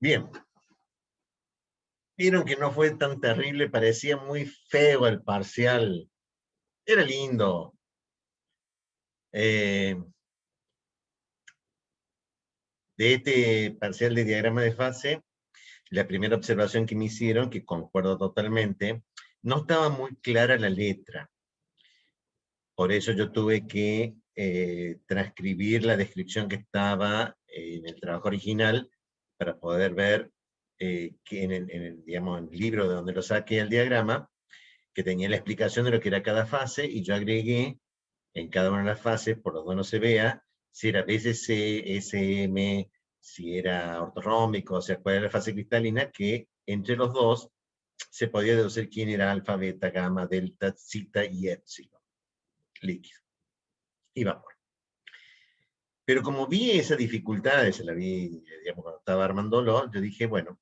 Bien, vieron que no fue tan terrible, parecía muy feo el parcial, era lindo. Eh, de este parcial de diagrama de fase, la primera observación que me hicieron, que concuerdo totalmente, no estaba muy clara la letra. Por eso yo tuve que transcribir la descripción que estaba en el trabajo original para poder ver que digamos, en el libro de donde lo saqué el diagrama, que tenía la explicación de lo que era cada fase, y yo agregué en cada una de las fases, por lo menos se vea, si era BCC, SM, si era ortorrómbico, o sea, cuál era la fase cristalina, que entre los dos se podía deducir quién era alfa, beta, gamma, delta, zeta y epsilon, líquido y vapor. Pero como vi esa dificultad, se la vi, digamos, cuando estaba armándolo, yo dije, bueno,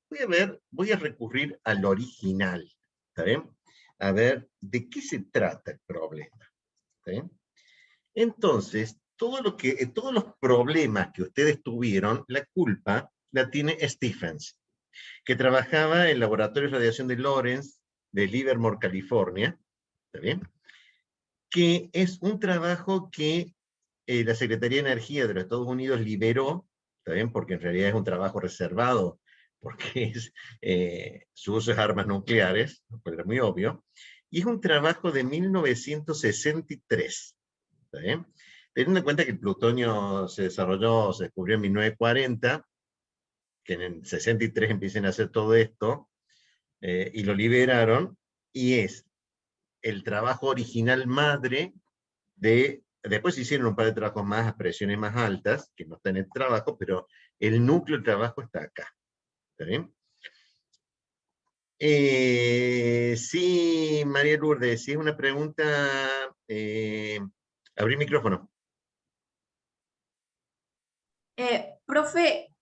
voy a recurrir al original, ¿está bien? A ver, ¿de qué se trata el problema? ¿Está bien? Entonces, todos los problemas que ustedes tuvieron, la culpa la tiene Stephens, que trabajaba en el Laboratorio de Radiación de Lawrence de Livermore, California, ¿está bien? Que es un trabajo que la Secretaría de Energía de los Estados Unidos liberó, ¿está bien? Porque en realidad es un trabajo reservado, porque su uso es armas nucleares, lo cual era muy obvio, y es un trabajo de 1963, ¿está bien? Teniendo en cuenta que el plutonio se descubrió en 1940, que en el 63 empiecen a hacer todo esto, y lo liberaron, y es el trabajo original madre después hicieron un par de trabajos más a presiones más altas, que no están en el trabajo, pero el núcleo del trabajo está acá. ¿Está bien? Sí, María Lourdes, si es una pregunta, abrí micrófono. Profe,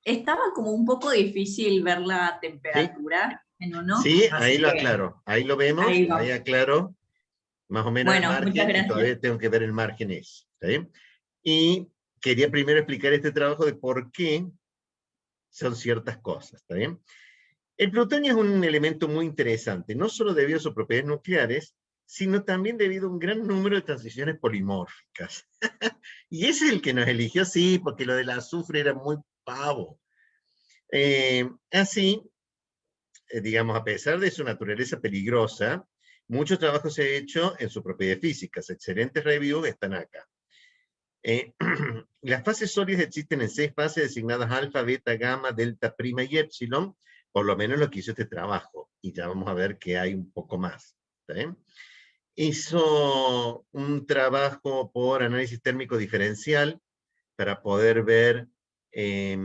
estaba como un poco difícil ver la ¿Sí? temperatura en uno, Sí, ahí así lo que aclaro. Ahí lo vemos, ahí ahí va. aclaro más o menos el Bueno, muchas margen, y gracias. todavía tengo que ver el margen ese. ¿Está bien? Y quería primero explicar este trabajo de por qué son ciertas cosas. ¿Está bien? El plutonio es un elemento muy interesante, no solo debido a sus propiedades nucleares, sino también debido a un gran número de transiciones polimórficas. Y ese es el que nos eligió, sí, porque lo del azufre era muy pavo. Así, digamos, a pesar de su naturaleza peligrosa, muchos trabajos se han hecho en sus propiedades físicas. Excelentes reviews están acá. Las fases sólidas existen en 6 fases designadas alfa, beta, gamma, delta, prima y epsilon, por lo menos lo que hizo este trabajo, y ya vamos a ver que hay un poco más. ¿Está bien? Hizo un trabajo por análisis térmico diferencial para poder ver eh,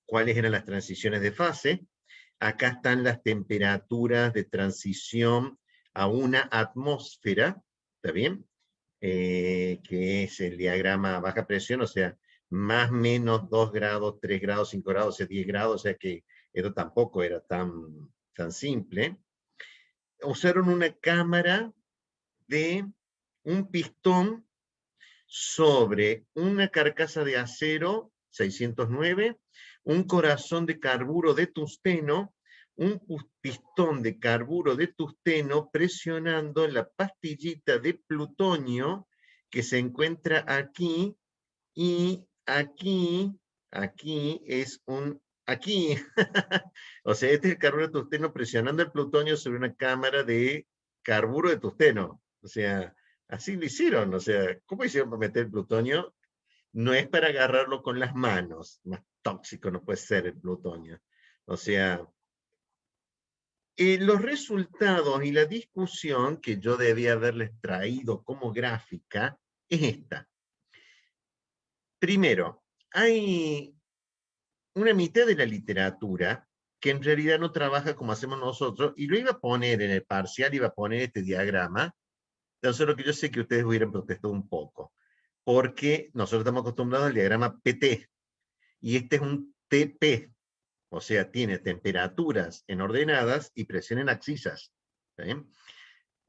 cuáles eran las transiciones de fase. Acá están las temperaturas de transición a una atmósfera, ¿está bien? Que es el diagrama a baja presión, o sea, más menos 2 grados, 3 grados, 5 grados, o sea, 10 grados, o sea que esto tampoco era tan simple. Usaron una cámara de un pistón sobre una carcasa de acero 609, un corazón de carburo de tungsteno, un pistón de carburo de tungsteno presionando la pastillita de plutonio que se encuentra aquí, y aquí es aquí, o sea, este es el carburo de tungsteno presionando el plutonio sobre una cámara de carburo de tungsteno, o sea, así lo hicieron, o sea, ¿cómo hicieron para meter el plutonio? No es para agarrarlo con las manos, más tóxico no puede ser el plutonio. O sea, los resultados y la discusión que yo debía haberles traído como gráfica es esta. Primero, hay una mitad de la literatura que en realidad no trabaja como hacemos nosotros, y lo iba a poner en el parcial, iba a poner este diagrama, tan solo que yo sé que ustedes hubieran protestado un poco, porque nosotros estamos acostumbrados al diagrama PT, y este es un TP, o sea, tiene temperaturas en ordenadas y presión en abscisas. ¿Sí?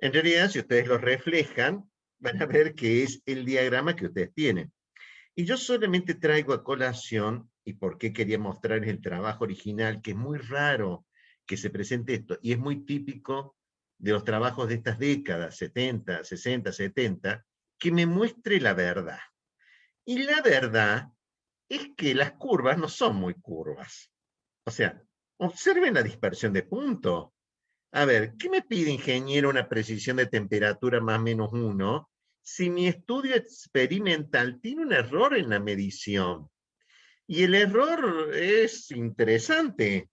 En realidad, si ustedes lo reflejan, van a ver que es el diagrama que ustedes tienen. Y yo solamente traigo a colación y por qué quería mostrar el trabajo original, que es muy raro que se presente esto, y es muy típico de los trabajos de estas décadas, 70, 60, 70, que me muestre la verdad. Y la verdad es que las curvas no son muy curvas. O sea, observen la dispersión de puntos. A ver, ¿qué me pide, ingeniero, una precisión de temperatura más o menos 1 si mi estudio experimental tiene un error en la medición? Y el error es interesante.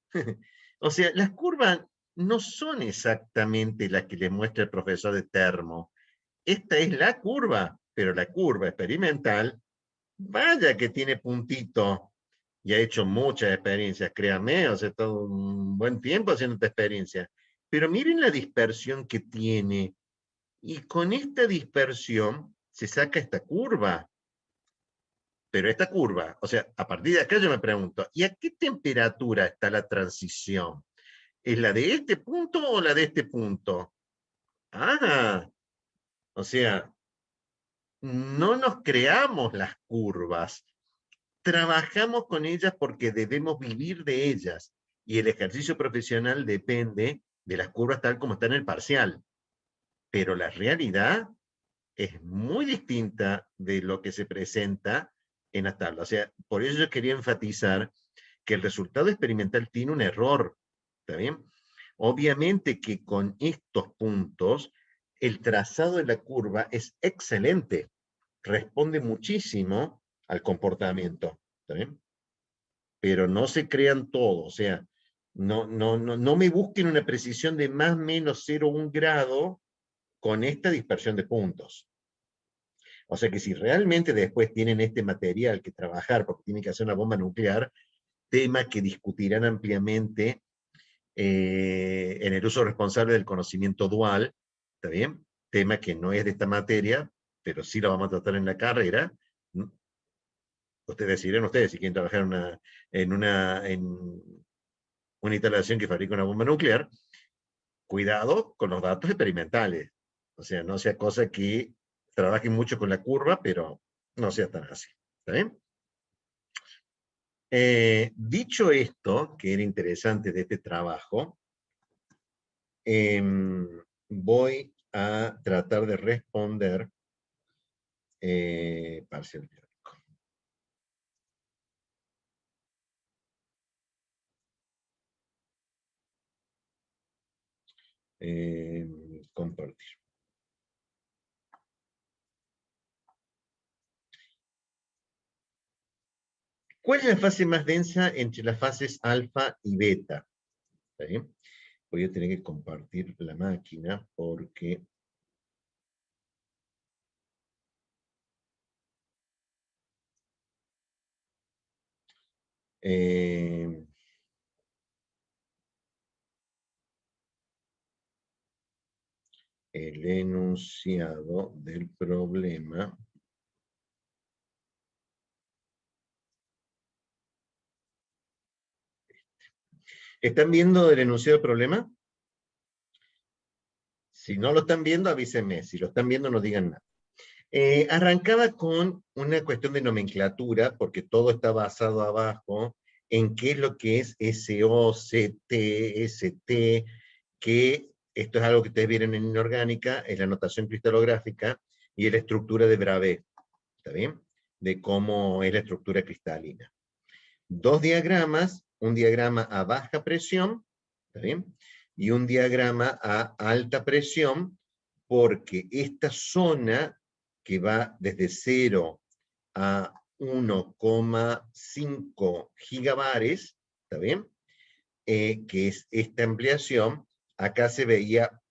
O sea, las curvas no son exactamente las que le muestra el profesor de termo. Esta es la curva, pero la curva experimental, vaya que tiene puntito. Y ha hecho muchas experiencias, créame, o sea, todo un buen tiempo haciendo esta experiencia. Pero miren la dispersión que tiene. Y con esta dispersión se saca esta curva. Pero esta curva, o sea, a partir de acá yo me pregunto, ¿y a qué temperatura está la transición? ¿Es la de este punto o la de este punto? Ah, o sea, no nos creamos las curvas, trabajamos con ellas porque debemos vivir de ellas. Y el ejercicio profesional depende de las curvas tal como está en el parcial. Pero la realidad es muy distinta de lo que se presenta en las tablas. O sea, por eso yo quería enfatizar que el resultado experimental tiene un error, ¿está bien? Obviamente que con estos puntos, el trazado de la curva es excelente, responde muchísimo al comportamiento, ¿está bien? Pero no se crean todo, o sea, no me busquen una precisión de más o menos 0,1 grado con esta dispersión de puntos. O sea que si realmente después tienen este material que trabajar porque tienen que hacer una bomba nuclear, tema que discutirán ampliamente en el uso responsable del conocimiento dual, ¿está bien? Tema que no es de esta materia, pero sí lo vamos a tratar en la carrera. Ustedes dirán ustedes si quieren trabajar en una instalación que fabrica una bomba nuclear, cuidado con los datos experimentales. O sea, no sea cosa que trabajen mucho con la curva, pero no sea tan así. ¿Está bien? Dicho esto, que era interesante de este trabajo, voy a tratar de responder parcial teórico. Compartir. ¿Cuál es la fase más densa entre las fases alfa y beta? ¿Está bien? Voy a tener que compartir la máquina porque el enunciado del problema ¿están viendo el enunciado del problema? Si no lo están viendo, avísenme. Si lo están viendo, no digan nada. Arrancaba con una cuestión de nomenclatura, porque todo está basado abajo en qué es lo que es SOCT, ST, que esto es algo que ustedes vieron en inorgánica, es la notación cristalográfica y es la estructura de Bravais, ¿está bien? De cómo es la estructura cristalina. Dos diagramas, un diagrama a baja presión, ¿está bien? Y un diagrama a alta presión, porque esta zona que va desde 0 a 1,5 gigabares, ¿está bien? Que es esta ampliación, acá se veía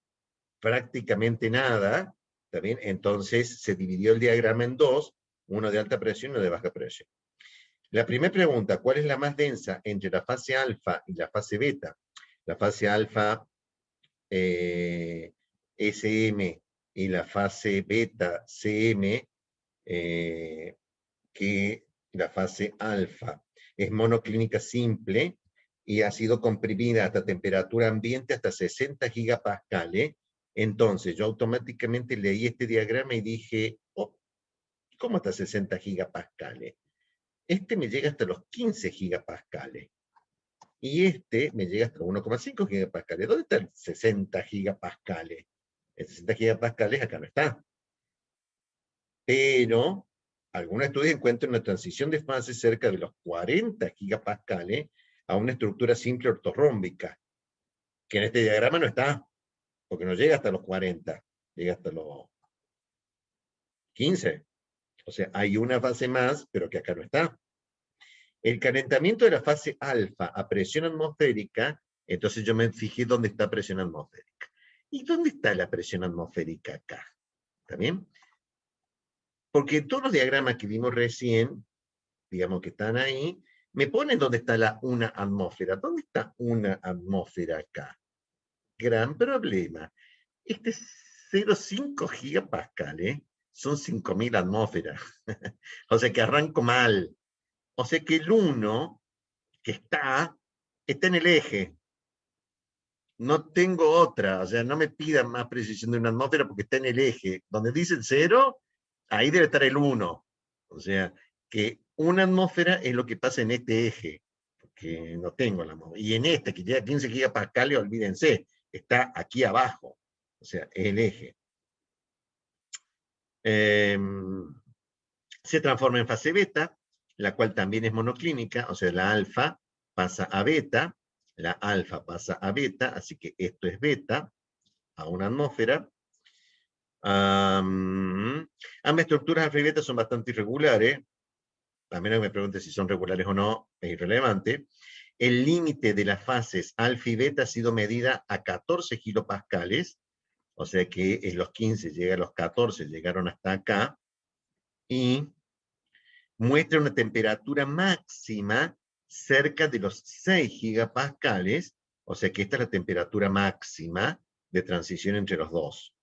prácticamente nada, ¿está bien? Entonces se dividió el diagrama en dos, uno de alta presión y uno de baja presión. La primera pregunta, ¿cuál es la más densa entre la fase alfa y la fase beta? La fase alfa SM y la fase beta CM, que la fase alfa es monoclínica simple y ha sido comprimida hasta temperatura ambiente hasta 60 gigapascales. Entonces yo automáticamente leí este diagrama y dije, oh, ¿cómo hasta 60 gigapascales? Este me llega hasta los 15 gigapascales. Y este me llega hasta 1,5 gigapascales. ¿Dónde está el 60 gigapascales? El 60 gigapascales acá no está. Pero algunos estudios encuentran una transición de fase cerca de los 40 gigapascales a una estructura simple ortorrómbica, que en este diagrama no está, porque no llega hasta los 40, llega hasta los 15. O sea, hay una fase más, pero que acá no está. El calentamiento de la fase alfa a presión atmosférica, entonces yo me fijé dónde está presión atmosférica. ¿Y dónde está la presión atmosférica acá? ¿Está bien? Porque todos los diagramas que vimos recién, digamos que están ahí, me ponen dónde está la una atmósfera. ¿Dónde está una atmósfera acá? Gran problema. Este 0,5 gigapascales son 5.000 atmósferas. O sea que arranco mal. O sea que el 1 que está en el eje. No tengo otra, o sea, no me pidan más precisión de una atmósfera porque está en el eje. Donde dice el 0, ahí debe estar el 1. O sea, que una atmósfera es lo que pasa en este eje, porque no tengo la atmósfera. Y en este, que llega a 15 gigapascales, olvídense, está aquí abajo. O sea, es el eje. Se transforma en fase beta, la cual también es monoclínica, o sea, la alfa pasa a beta, la alfa pasa a beta, así que esto es beta, a una atmósfera. Ambas estructuras alfa y beta son bastante irregulares, a menos que me pregunte si son regulares o no, es irrelevante. El límite de las fases alfa y beta ha sido medida a 14 kilopascales, o sea que en los 15 llega a los 14, llegaron hasta acá, y muestra una temperatura máxima cerca de los 6 gigapascales, o sea que esta es la temperatura máxima de transición entre los dos.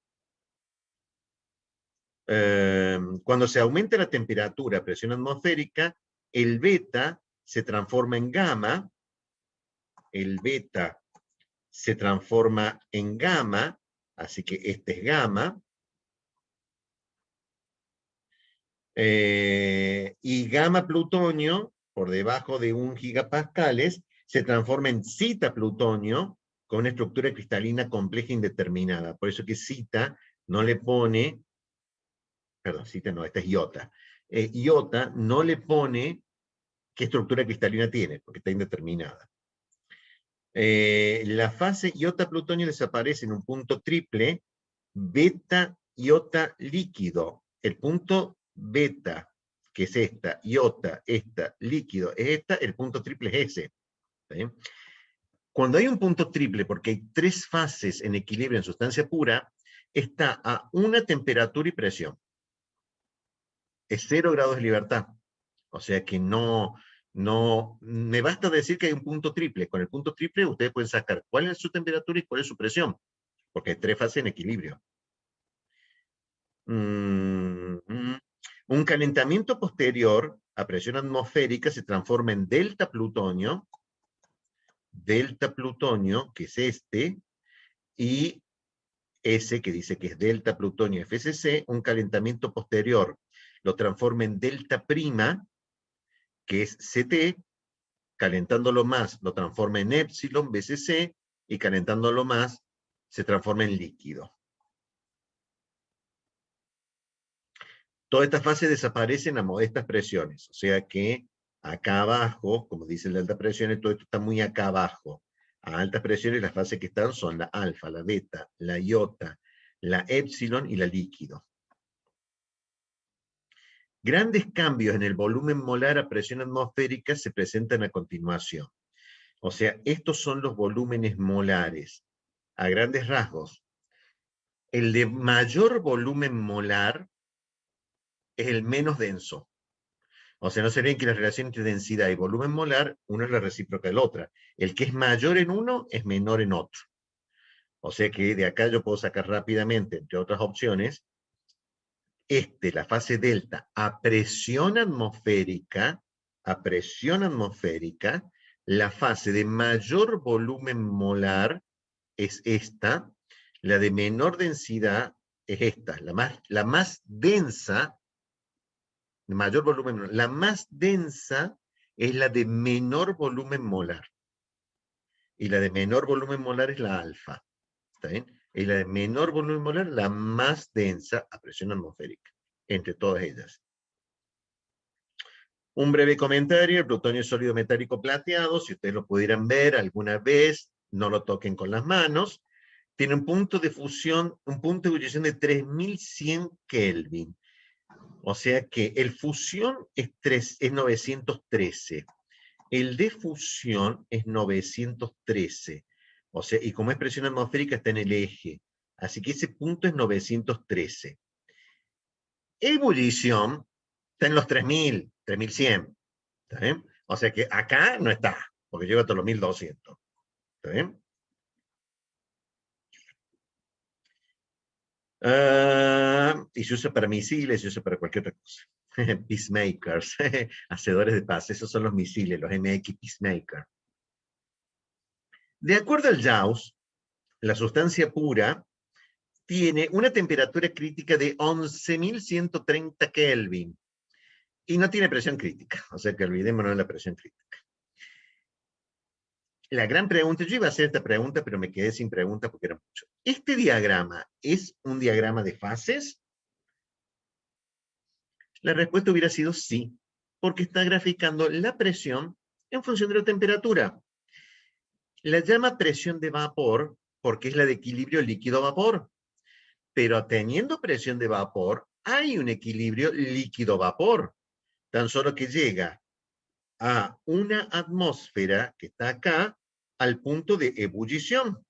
Cuando se aumenta la temperatura a presión atmosférica, el beta se transforma en gamma, el beta se transforma en gamma, así que este es gamma, y gamma plutonio, por debajo de 1 gigapascales, se transforma en zeta plutonio, con una estructura cristalina compleja indeterminada. Por eso que zeta no le pone, perdón, zeta no, esta es iota. Iota no le pone qué estructura cristalina tiene, porque está indeterminada. La fase iota plutonio desaparece en un punto triple, beta iota líquido. El punto beta, que es esta, iota, esta, líquido, es esta, el punto triple es ese. ¿Sí? Cuando hay un punto triple, porque hay 3 fases en equilibrio en sustancia pura, está a una temperatura y presión. Es 0 grados de libertad. O sea que no me basta decir que hay un punto triple. Con el punto triple ustedes pueden sacar cuál es su temperatura y cuál es su presión, porque hay 3 fases en equilibrio. Un calentamiento posterior a presión atmosférica se transforma en delta plutonio, que es este, y ese que dice que es delta plutonio FCC, un calentamiento posterior lo transforma en delta prima, que es CT, calentándolo más lo transforma en épsilon BCC, y calentándolo más se transforma en líquido. Todas estas fases desaparecen a modestas presiones, o sea que acá abajo, como dice el de altas presiones, todo esto está muy acá abajo. A altas presiones las fases que están son la alfa, la beta, la iota, la épsilon y la líquido. Grandes cambios en el volumen molar a presión atmosférica se presentan a continuación. O sea, estos son los volúmenes molares. A grandes rasgos, el de mayor volumen molar es el menos denso. O sea, no se ven que la relación entre densidad y volumen molar, una es la recíproca de la otra. El que es mayor en uno es menor en otro. O sea que de acá yo puedo sacar rápidamente, entre otras opciones, la fase delta a presión atmosférica, la fase de mayor volumen molar es esta, la de menor densidad es esta, la más densa mayor volumen molar. La más densa es la de menor volumen molar. Y la de menor volumen molar es la alfa. ¿Está bien? Y la de menor volumen molar, la más densa a presión atmosférica, entre todas ellas. Un breve comentario: el plutonio es sólido metálico plateado. Si ustedes lo pudieran ver alguna vez, no lo toquen con las manos. Tiene un punto de fusión, un punto de ebullición de 3100 Kelvin. O sea que el fusión es 913. El de fusión es 913. O sea, y como es presión atmosférica está en el eje. Así que ese punto es 913. Ebullición está en los 3000, 3100. ¿Está bien? O sea que acá no está, porque llega hasta los 1200. ¿Está bien? Y se usa para misiles, se usa para cualquier otra cosa. Peacemakers, hacedores de paz. Esos son los misiles, los MX Peacemaker. De acuerdo al Gauss, la sustancia pura tiene una temperatura crítica de 11.130 Kelvin y no tiene presión crítica, o sea que olvidémonos de la presión crítica. La gran pregunta, yo iba a hacer esta pregunta, pero me quedé sin pregunta porque era mucho. ¿Este diagrama es un diagrama de fases? La respuesta hubiera sido sí, porque está graficando la presión en función de la temperatura. La llama presión de vapor porque es la de equilibrio líquido-vapor. Pero teniendo presión de vapor, hay un equilibrio líquido-vapor. Tan solo que llega a una atmósfera que está acá, al punto de ebullición.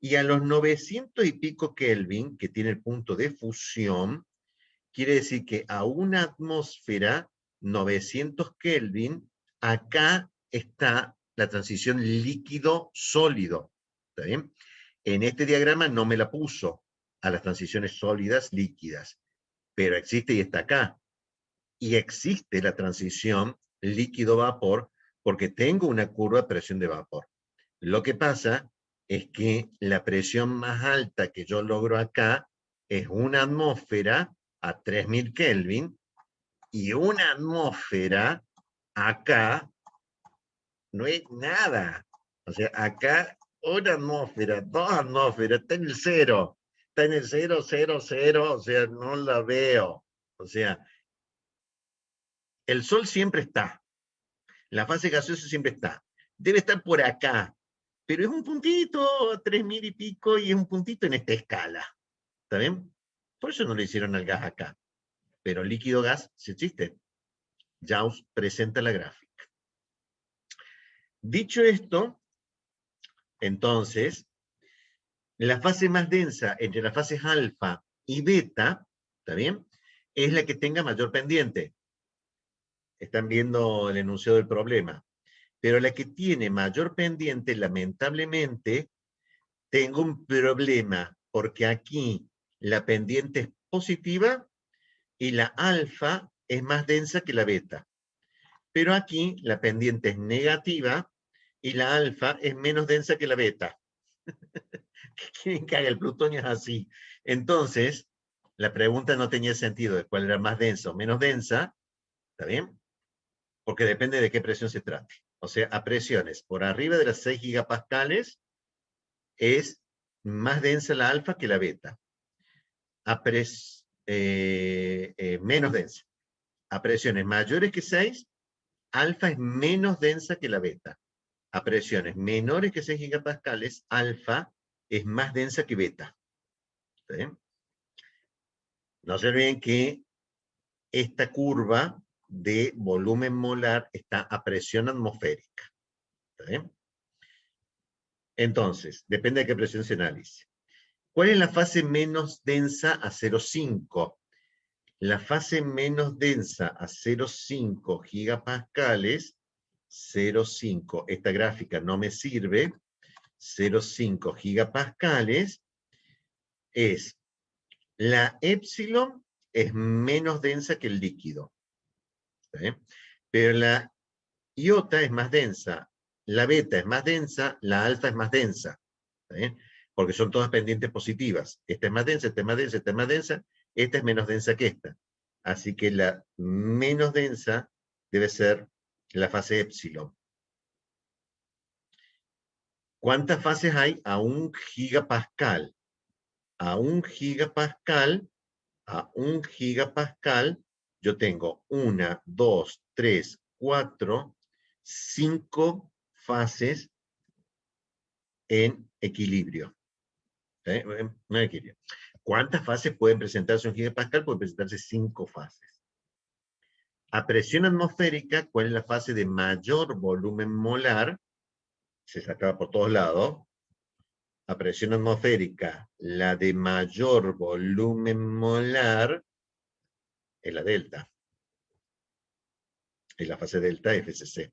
Y a los 900 y pico Kelvin, que tiene el punto de fusión, quiere decir que a una atmósfera, 900 Kelvin, acá está la transición líquido-sólido. ¿Está bien? En este diagrama no me la puso a las transiciones sólidas líquidas, pero existe y está acá. Y existe la transición líquido-vapor porque tengo una curva de presión de vapor. Lo que pasa es que la presión más alta que yo logro acá es una atmósfera a 3000 Kelvin y una atmósfera acá no es nada. O sea, acá una atmósfera, dos atmósferas, está en el cero. Está en el 0, 0, 0, o sea, no la veo. O sea, el Sol siempre está. La fase gaseosa siempre está. Debe estar por acá. Pero es un puntito, 3000 y pico, y es un puntito en esta escala. ¿Está bien? Por eso no le hicieron al gas acá. Pero líquido-gas sí existe. Gauss presenta la gráfica. Dicho esto, entonces, la fase más densa entre las fases alfa y beta, ¿está bien? Es la que tenga mayor pendiente. Están viendo el enunciado del problema. Pero la que tiene mayor pendiente, lamentablemente, tengo un problema, porque aquí la pendiente es positiva y la alfa es más densa que la beta. Pero aquí la pendiente es negativa y la alfa es menos densa que la beta. ¿Qué quieren que haga? El plutonio es así. Entonces, la pregunta no tenía sentido de cuál era más densa o menos densa, ¿está bien? Porque depende de qué presión se trate. O sea, a presiones por arriba de las 6 gigapascales es más densa la alfa que la beta. Menos densa. A presiones mayores que 6, alfa es menos densa que la beta. A presiones menores que 6 gigapascales, alfa es más densa que beta. ¿Sí? No se olviden que esta curva de volumen molar está a presión atmosférica. ¿Sí? Entonces, depende de qué presión se analice. ¿Cuál es la fase menos densa a 0,5? La fase menos densa a 0,5 gigapascales, 0,5, esta gráfica no me sirve, 0,5 gigapascales es la épsilon es menos densa que el líquido. ¿Sí? Pero la iota es más densa, la beta es más densa, la alfa es más densa. ¿Sí? Porque son todas pendientes positivas. Esta es más densa, esta es más densa, esta es más densa, esta es menos densa que esta. Así que la menos densa debe ser la fase épsilon. ¿Cuántas fases hay? A 1 gigapascal. A 1 gigapascal, yo tengo 1, 2, 3, 4, 5 fases en equilibrio. No en equilibrio. ¿Cuántas fases pueden presentarse un gigapascal? Pueden presentarse 5 fases. A presión atmosférica, ¿cuál es la fase de mayor volumen molar? Se sacaba por todos lados. A presión atmosférica, la de mayor volumen molar es la delta. Es la fase delta FCC.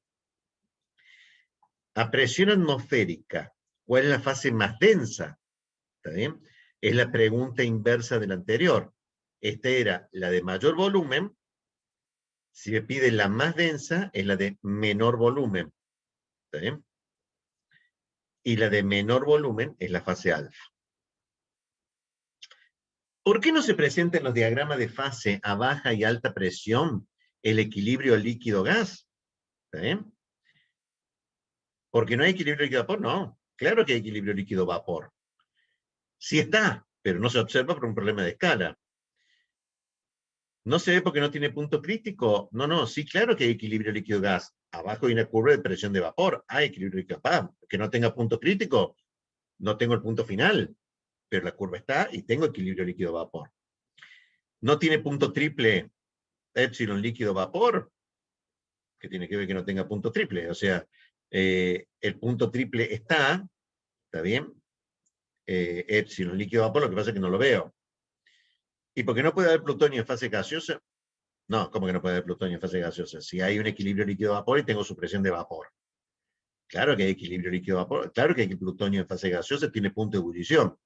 A presión atmosférica, ¿cuál es la fase más densa? ¿Está bien? Es la pregunta inversa de la anterior. Esta era la de mayor volumen. Si me pide la más densa, es la de menor volumen. ¿Está bien? Y la de menor volumen es la fase alfa. ¿Por qué no se presenta en los diagramas de fase a baja y alta presión el equilibrio líquido-gas? ¿Está bien? ¿Porque no hay equilibrio líquido-vapor? No. Claro que hay equilibrio líquido-vapor. Sí está, pero no se observa por un problema de escala. ¿No se ve porque no tiene punto crítico? No, sí, claro que hay equilibrio líquido-gas. Abajo hay una curva de presión de vapor. Hay equilibrio líquido-vapor. Que no tenga punto crítico, no tengo el punto final. Pero la curva está y tengo equilibrio líquido-vapor. No tiene punto triple épsilon líquido-vapor, que tiene que ver que no tenga punto triple. O sea, el punto triple está bien, épsilon líquido-vapor, lo que pasa es que no lo veo. ¿Y por qué no puede haber plutonio en fase gaseosa? No, ¿cómo que no puede haber plutonio en fase gaseosa? Si hay un equilibrio líquido-vapor y tengo supresión de vapor. Claro que hay equilibrio líquido-vapor, claro que hay plutonio en fase gaseosa, tiene punto de ebullición.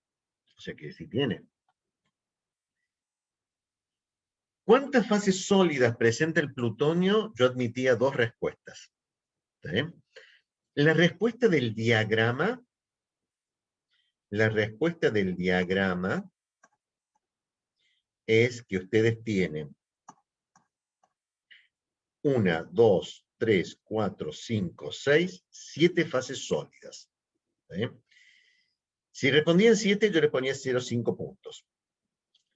O sea que sí tiene. ¿Cuántas fases sólidas presenta el plutonio? Yo admitía 2 respuestas. ¿Está bien? La respuesta del diagrama es que ustedes tienen 1, 2, 3, 4, 5, 6, 7 fases sólidas. ¿Está bien? Si respondían 7, yo les ponía 0,5 puntos.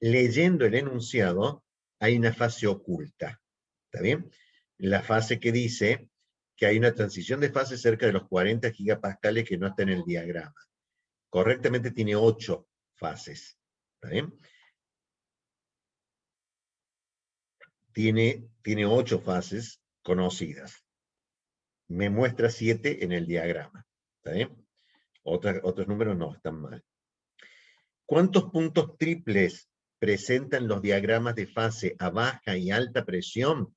Leyendo el enunciado, hay una fase oculta. ¿Está bien? La fase que dice que hay una transición de fase cerca de los 40 gigapascales que no está en el diagrama. Correctamente tiene 8 fases. ¿Está bien? Tiene 8 fases conocidas. Me muestra 7 en el diagrama. ¿Está bien? Otros números no, están mal. ¿Cuántos puntos triples presentan los diagramas de fase a baja y alta presión?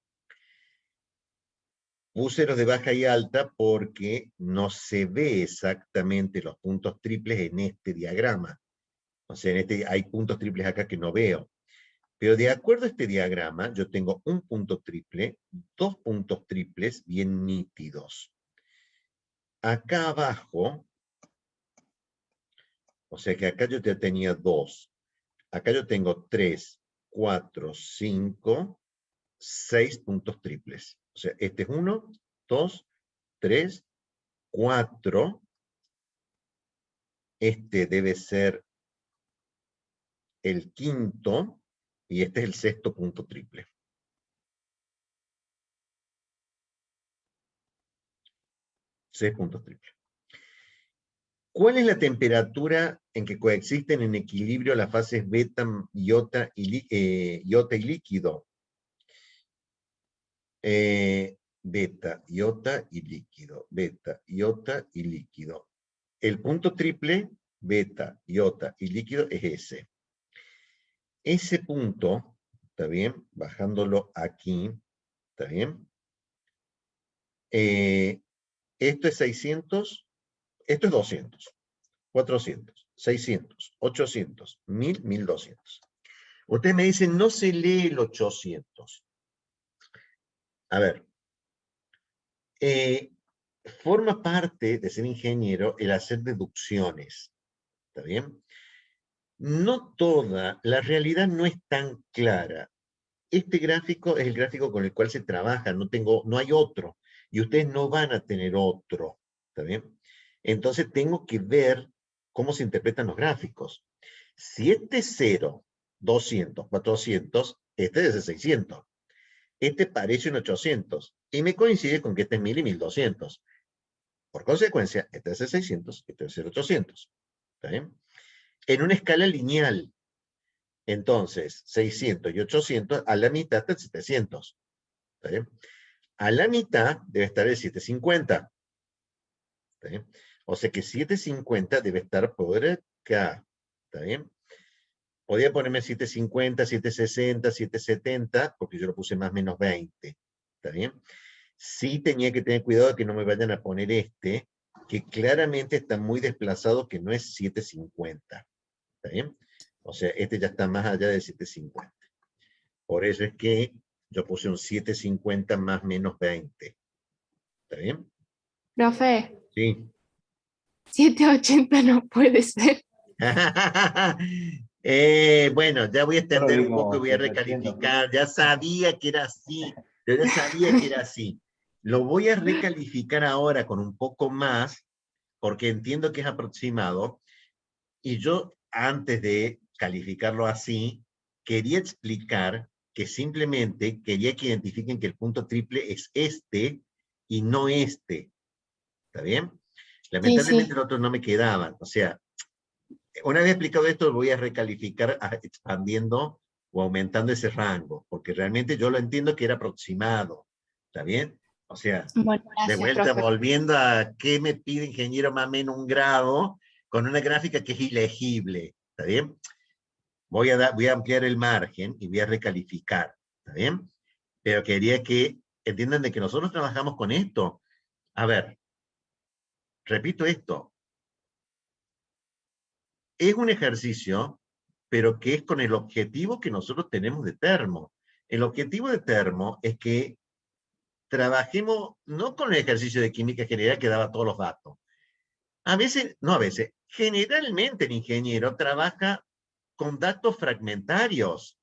Puse los de baja y alta porque no se ve exactamente los puntos triples en este diagrama. O sea, hay puntos triples acá que no veo. Pero de acuerdo a este diagrama, yo tengo un punto triple, 2 puntos triples bien nítidos. Acá abajo, o sea que acá yo ya tenía 2. Acá yo tengo 3, 4, 5, 6 puntos triples. O sea, este es 1, 2, 3, 4. Este debe ser el quinto y este es el sexto punto triple. 6 puntos triples. ¿Cuál es la temperatura en que coexisten en equilibrio las fases beta, iota y líquido? Beta, iota y líquido. Beta, iota y líquido. El punto triple, beta, iota y líquido es ese. Ese punto, ¿está bien? Bajándolo aquí, ¿está bien? Esto es 600, esto es 200, 400, 600, 800, 1000, 1200. Ustedes me dicen, no se lee el 800. A ver, forma parte de ser ingeniero el hacer deducciones, ¿está bien? No toda, la realidad no es tan clara. este gráfico es el gráfico con el cual se trabaja, no hay otro, y ustedes no van a tener otro, ¿está bien? Entonces tengo que ver cómo se interpretan los gráficos. Si este es 0, 200, 400, este es de 600. Este parece un 800, y me coincide con que este es 1000 y 1200. Por consecuencia, este es de 600, este es de 800. ¿Está bien? En una escala lineal, entonces, 600 y 800, a la mitad está el 700. ¿Está bien? A la mitad debe estar el 750. ¿Está bien? O sea que 750 debe estar por acá. ¿Está bien? Podría ponerme 750, 760, 770, porque yo lo puse más o menos 20. ¿Está bien? Sí tenía que tener cuidado de que no me vayan a poner este, que claramente está muy desplazado, que no es 750. ¿Está bien? O sea, este ya está más allá de 750. Por eso es que yo puse un 750 más menos 20. ¿Está bien? Profe, Sí. 780 no puede ser. Bueno, ya voy a Solo extender un poco y vimos voy a 700, recalificar. Ya sabía que era así. Yo ya sabía que era así. Lo voy a recalificar ahora con un poco más, porque entiendo que es aproximado. Y yo, antes de calificarlo así, quería explicar que simplemente quería que identifiquen que el punto triple es este y no este. ¿Está bien? Lamentablemente Sí. los otros no me quedaban. O sea, una vez explicado esto, lo voy a recalificar expandiendo o aumentando ese rango, porque realmente yo lo entiendo que era aproximado. ¿Está bien? O sea, Bueno, de gracias, vuelta, profe. volviendo a qué me pide ingeniero más o menos un grado, con una gráfica que es ilegible. ¿Está bien? Voy a ampliar el margen y voy a recalificar. ¿Está bien? Pero quería que entiendan de que nosotros trabajamos con esto. A ver, repito esto. Es un ejercicio, pero que es con el objetivo que nosotros tenemos de Termo. El objetivo de Termo es que trabajemos no con el ejercicio de química general que daba todos los datos. A veces, no a veces, generalmente el ingeniero trabaja con datos fragmentarios,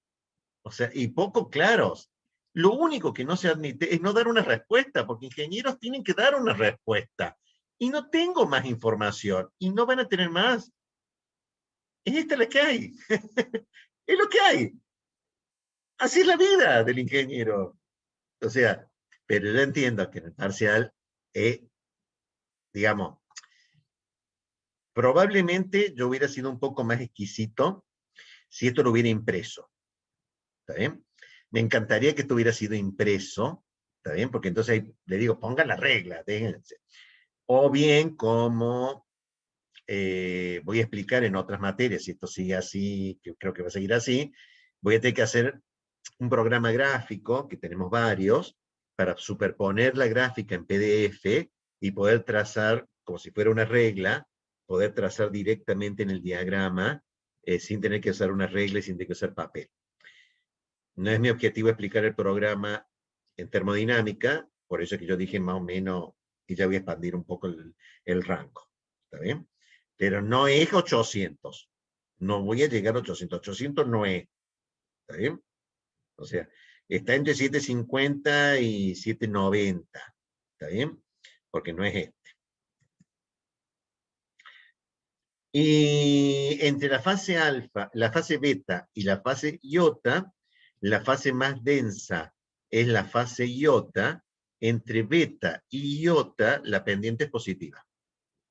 o sea, y poco claros. Lo único que no se admite es no dar una respuesta, porque ingenieros tienen que dar una respuesta. Y no tengo más información, y no van a tener más. Es esta la que hay. Es lo que hay. Así es la vida del ingeniero. O sea, pero yo entiendo que en el parcial, digamos, probablemente yo hubiera sido un poco más exquisito si esto lo hubiera impreso. ¿Está bien? Me encantaría que esto hubiera sido impreso. ¿Está bien? Porque entonces ahí le digo, pongan la regla, déjense. O bien, como voy a explicar en otras materias, si esto sigue así, que creo que va a seguir así, voy a tener que hacer un programa gráfico, que tenemos varios, para superponer la gráfica en PDF y poder trazar, como si fuera una regla, poder trazar directamente en el diagrama, sin tener que usar una regla y sin tener que usar papel. No es mi objetivo explicar el programa en termodinámica, por eso es que yo dije más o menos, y ya voy a expandir un poco el rango. ¿Está bien? Pero no es 800. No voy a llegar a 800. 800 no es. ¿Está bien? O sea, está entre 750 y 790. ¿Está bien? Porque no es este. Y entre la fase alfa, la fase beta y la fase iota, la fase más densa es la fase iota. Entre beta y iota, la pendiente es positiva.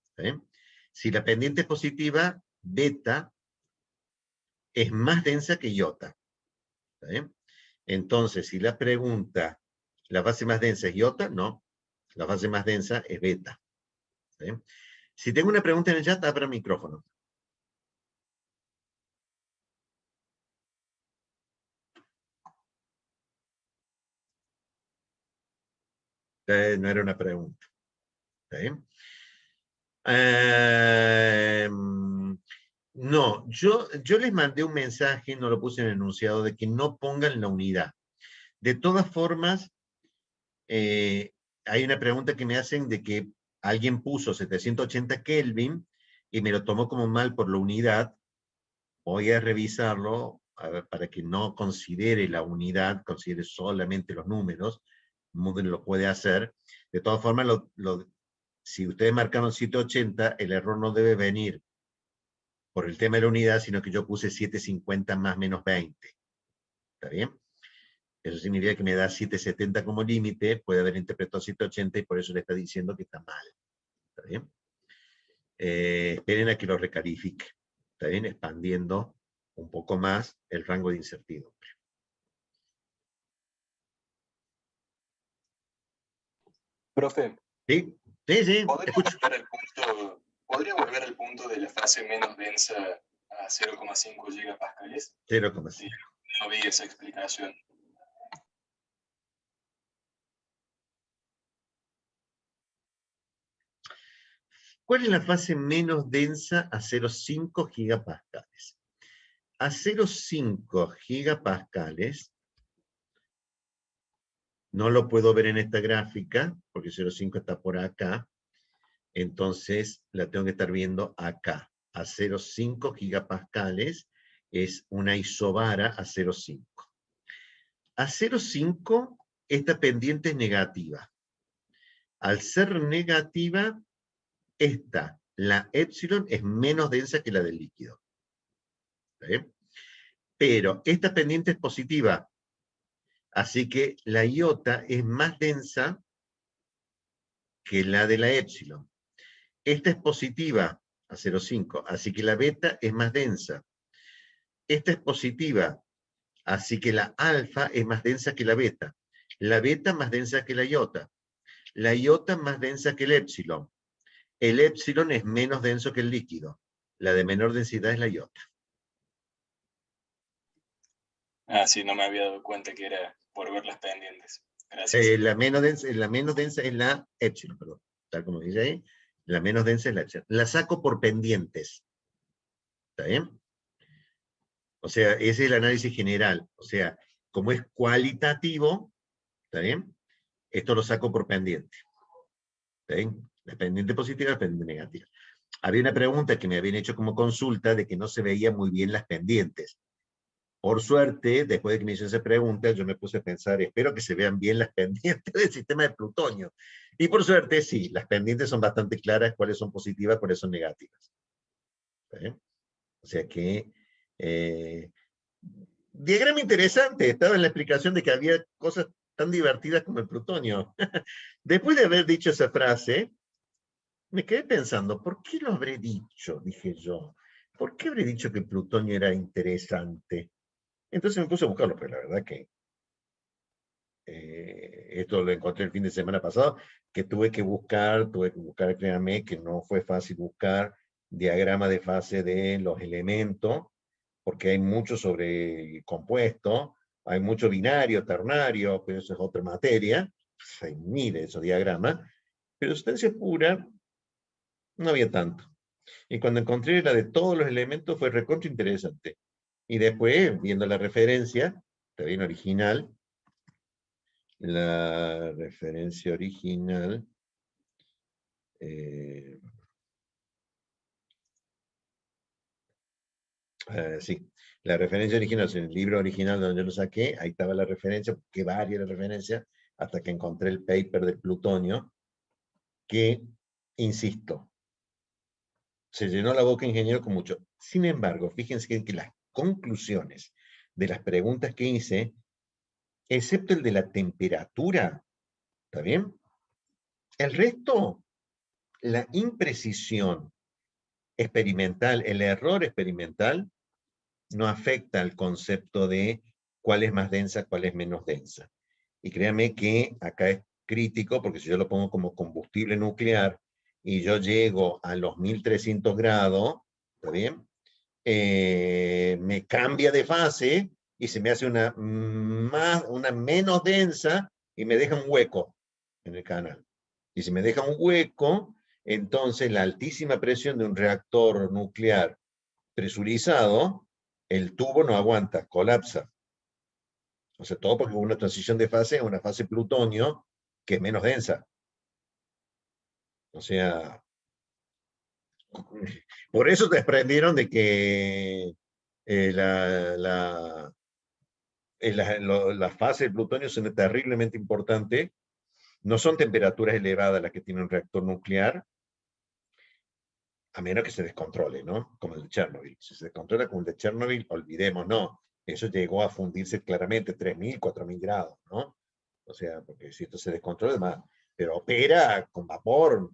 ¿Está bien? Si la pendiente es positiva, beta es más densa que iota. ¿Está bien? Entonces, si la pregunta, ¿la fase más densa es iota? No. La fase más densa es beta. ¿Sí? Si tengo una pregunta en el chat, abra el micrófono. No era una pregunta. ¿Sí? No, yo les mandé un mensaje, no lo puse en el enunciado, de que no pongan la unidad. De todas formas, hay una pregunta que me hacen de que alguien puso 780 Kelvin y me lo tomó como mal por la unidad. Voy a revisarlo para que no considere la unidad, considere solamente los números. Moodle lo puede hacer. De todas formas, si ustedes marcaron 780, el error no debe venir por el tema de la unidad, sino que yo puse 750 más menos 20. ¿Está bien? Eso significa que me da 770 como límite, puede haber interpretado 780 y por eso le está diciendo que está mal. ¿Está bien? Esperen a que lo recalifique. ¿Está bien? Expandiendo un poco más el rango de incertidumbre. Profe. ¿Sí? Sí, ¿Podría volver al punto de la fase menos densa a 0,5 gigapascales? 0,5. Sí, no vi esa explicación. ¿Cuál es la fase menos densa a 0,5 gigapascales? A 0,5 gigapascales, no lo puedo ver en esta gráfica, porque 0,5 está por acá, entonces la tengo que estar viendo acá. A 0,5 gigapascales es una isobara a 0,5. A 0,5 esta pendiente es negativa. Al ser negativa, la epsilon es menos densa que la del líquido. ¿Sí? Pero esta pendiente es positiva, así que la iota es más densa que la de la epsilon. Esta es positiva a 0,5, así que la beta es más densa. Esta es positiva, así que la alfa es más densa que la beta. La beta más densa que la iota más densa que el epsilon. El epsilon es menos denso que el líquido. La de menor densidad es la iota. Ah, sí, no me había dado cuenta que era por ver las pendientes. Gracias. La menos densa es la epsilon, perdón. Tal como dice ahí, la menos densa es la epsilon. La saco por pendientes. ¿Está bien? O sea, ese es el análisis general. O sea, como es cualitativo, ¿está bien? Esto lo saco por pendiente. ¿Está bien? La pendiente positiva y la pendiente negativa. Había una pregunta que me habían hecho como consulta de que no se veían muy bien las pendientes. Por suerte, después de que me hizo esa pregunta, yo me puse a pensar, espero que se vean bien las pendientes del sistema de plutonio. Y por suerte, sí, las pendientes son bastante claras, cuáles son positivas, cuáles son negativas. ¿Está bien? O sea que... diagrama interesante, estaba en la explicación de que había cosas tan divertidas como el plutonio. Después de haber dicho esa frase, me quedé pensando, ¿por qué lo habré dicho? Dije yo. ¿Por qué habré dicho que el plutonio era interesante? Entonces me puse a buscarlo, pero la verdad que esto lo encontré el fin de semana pasado, que tuve que buscar, créanme, que no fue fácil buscar diagrama de fase de los elementos, porque hay mucho sobre compuesto, hay mucho binario, ternario, pero eso es otra materia, pues hay miles de esos diagramas, pero sustancia pura no había tanto. Y cuando encontré la de todos los elementos fue recontra interesante. Y después, viendo la referencia, también original, la referencia original, sí, la referencia original, en el libro original donde yo lo saqué, ahí estaba la referencia, que varias la referencia, hasta que encontré el paper del plutonio, que, insisto, se llenó la boca ingeniero con mucho. Sin embargo, fíjense que las conclusiones de las preguntas que hice, excepto el de la temperatura, ¿está bien? El resto, la imprecisión experimental, el error experimental, no afecta al concepto de cuál es más densa, cuál es menos densa. Y créanme que acá es crítico, porque si yo lo pongo como combustible nuclear y yo llego a los 1300 grados, ¿está bien? Me cambia de fase y se me hace una menos densa y me deja un hueco en el canal. Y si me deja un hueco, entonces la altísima presión de un reactor nuclear presurizado, el tubo no aguanta, colapsa. O sea, todo porque hubo una transición de fase a una fase plutonio que es menos densa. O sea, por eso desprendieron de que Las fases del plutonio son terriblemente importantes. No son temperaturas elevadas las que tiene un reactor nuclear, a menos que se descontrole, ¿no? Como el de Chernobyl. Si se descontrola como el de Chernobyl, olvidemos, no. Eso llegó a fundirse claramente 3.000, 4.000 grados, ¿no? O sea, porque si esto se descontrola, más. Pero opera con vapor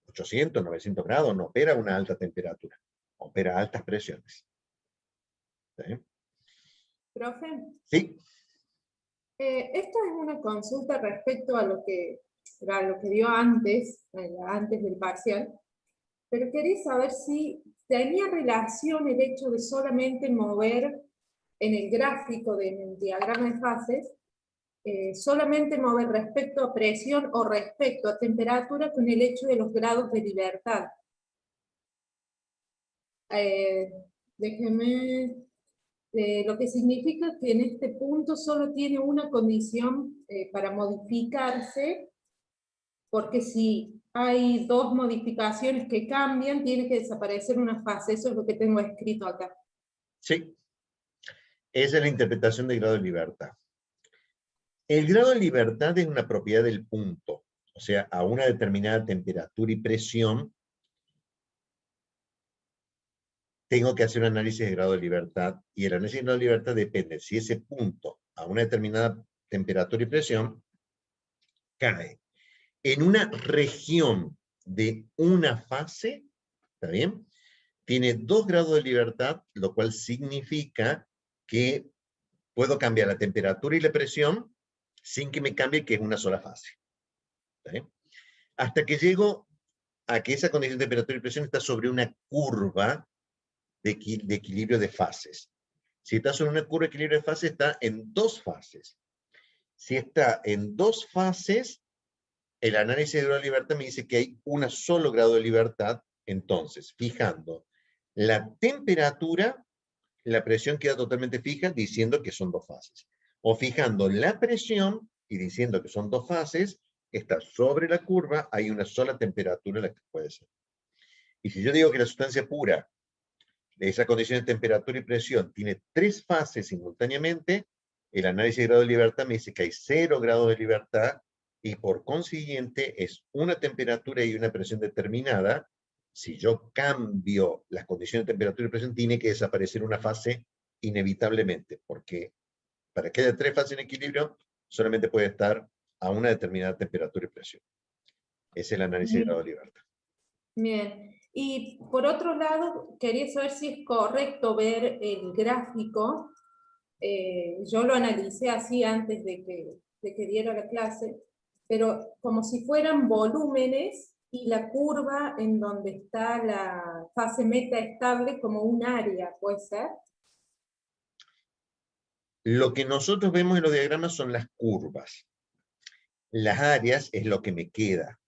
800, 900 grados, no opera a una alta temperatura, opera a altas presiones. ¿Sí? Profe, Sí. esto es una consulta respecto a lo que dio antes, antes del parcial, pero quería saber si tenía relación el hecho de solamente mover en el gráfico del diagrama de fases, solamente mover respecto a presión o respecto a temperatura con el hecho de los grados de libertad. Déjeme... lo que significa que en este punto solo tiene una condición para modificarse, porque si hay dos modificaciones que cambian, tiene que desaparecer una fase. Eso es lo que tengo escrito acá. Sí. Esa es la interpretación del grado de libertad. El grado de libertad es una propiedad del punto. O sea, a una determinada temperatura y presión, tengo que hacer un análisis de grado de libertad, y el análisis de grado de libertad depende si ese punto, a una determinada temperatura y presión, cae en una región de una fase, ¿está bien? Tiene 2 grados de libertad, lo cual significa que puedo cambiar la temperatura y la presión sin que me cambie que es una sola fase. ¿Está bien? Hasta que llego a que esa condición de temperatura y presión está sobre una curva de equilibrio de fases. Si está sobre una curva de equilibrio de fases, está en 2 fases. Si está en 2 fases, el análisis de grado de libertad me dice que hay un solo grado de libertad. Entonces, fijando la temperatura, la presión queda totalmente fija, diciendo que son 2 fases. O fijando la presión y diciendo que son 2 fases, está sobre la curva, hay una sola temperatura en la que puede ser. Y si yo digo que la sustancia pura de esa condición de temperatura y presión tiene 3 fases simultáneamente, el análisis de grado de libertad me dice que hay 0 grados de libertad, y por consiguiente es una temperatura y una presión determinada. Si yo cambio las condiciones de temperatura y presión, tiene que desaparecer una fase inevitablemente, porque para que haya 3 fases en equilibrio, solamente puede estar a una determinada temperatura y presión. Ese es el análisis de grado de libertad. Bien. Y por otro lado, quería saber si es correcto ver el gráfico. Yo lo analicé así antes de que diera la clase, pero como si fueran volúmenes y la curva en donde está la fase meta estable como un área, ¿puede ser? Lo que nosotros vemos en los diagramas son las curvas. Las áreas es lo que me queda.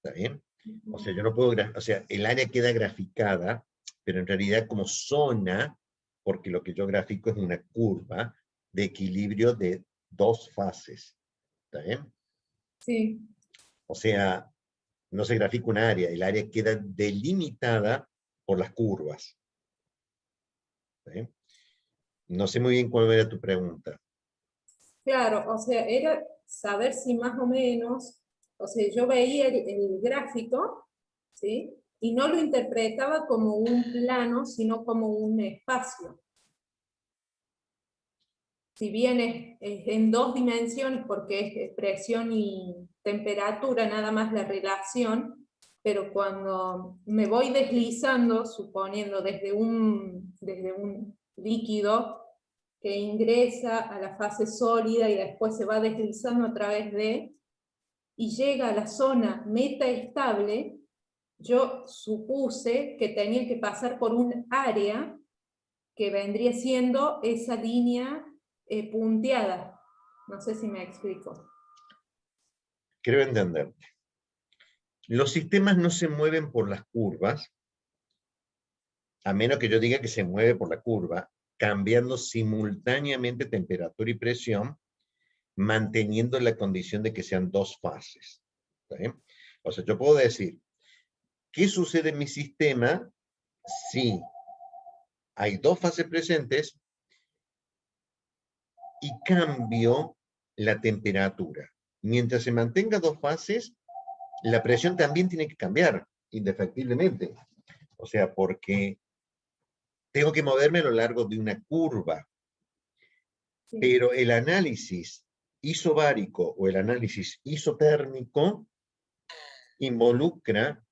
¿Está bien? O sea, yo no puedo, o sea, el área queda graficada, pero en realidad como zona, porque lo que yo grafico es una curva de equilibrio de 2 fases. ¿Está bien? Sí. O sea, no se grafica un área, el área queda delimitada por las curvas. ¿Está bien? No sé muy bien cuál era tu pregunta. Claro, o sea, era saber si más o menos, o sea, yo veía el gráfico, ¿sí? Y no lo interpretaba como un plano, sino como un espacio. Si bien es en 2 dimensiones, porque es presión y temperatura, nada más la relación, pero cuando me voy deslizando, suponiendo desde un líquido que ingresa a la fase sólida y después se va deslizando a través de, y llega a la zona metaestable, yo supuse que tenía que pasar por un área que vendría siendo esa línea punteada. No sé si me explico. Creo entenderte. Los sistemas no se mueven por las curvas, a menos que yo diga que se mueve por la curva, cambiando simultáneamente temperatura y presión, manteniendo la condición de que sean 2 fases. ¿Está bien? O sea, yo puedo decir, ¿qué sucede en mi sistema si hay dos fases presentes y cambio la temperatura. Mientras se mantenga dos fases, la presión también tiene que cambiar, indefectiblemente. O sea, porque tengo que moverme a lo largo de una curva. Sí. Pero el análisis isobárico o el análisis isotérmico involucra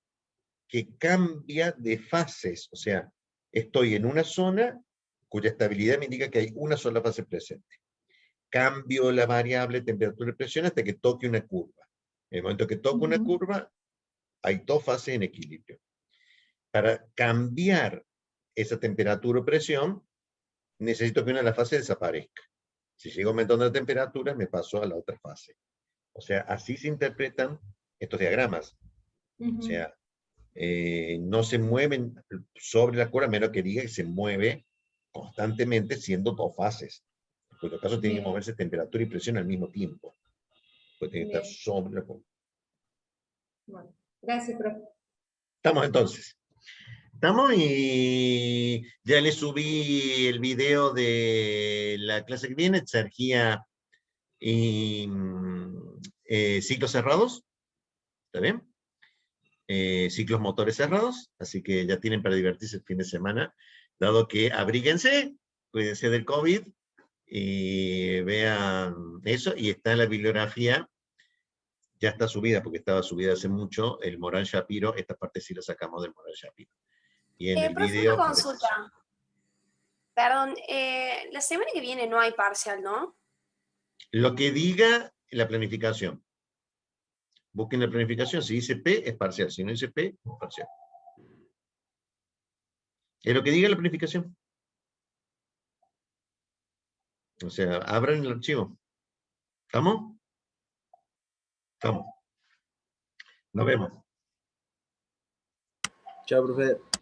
que cambia de fases. O sea, estoy en una zona cuya estabilidad me indica que hay una sola fase presente. Cambio la variable temperatura y presión hasta que toque una curva. En el momento que toque una curva, hay dos fases en equilibrio. Para cambiar esa temperatura o presión, necesito que una de las fases desaparezca. Si sigo aumentando la temperatura, me paso a la otra fase. O sea, así se interpretan estos diagramas. O sea, no se mueven sobre la curva, a menos que diga que se mueve constantemente siendo dos fases. En cuyo caso tiene que moverse temperatura y presión al mismo tiempo. Pues tiene que estar sobre la curva. Bueno, gracias, profe. Estamos entonces. Estamos y ya le subí el video de la clase que viene, energía y ciclos cerrados. ¿Está bien? Ciclos motores cerrados, así que ya tienen para divertirse el fin de semana, dado que abríguense, cuídense del COVID, y vean eso, y está en la bibliografía, ya está subida, porque estaba subida hace mucho, el Morán Shapiro, esta parte sí la sacamos del Morán Shapiro. Y en el profe, video... una consulta. Perdón, la semana que viene no hay parcial, ¿no? Lo que diga la planificación. Busquen la planificación, si dice P es parcial, si no dice P es parcial. Es lo que diga la planificación. O sea, abran el archivo. ¿Estamos? Estamos. Nos vemos. Chao, profe.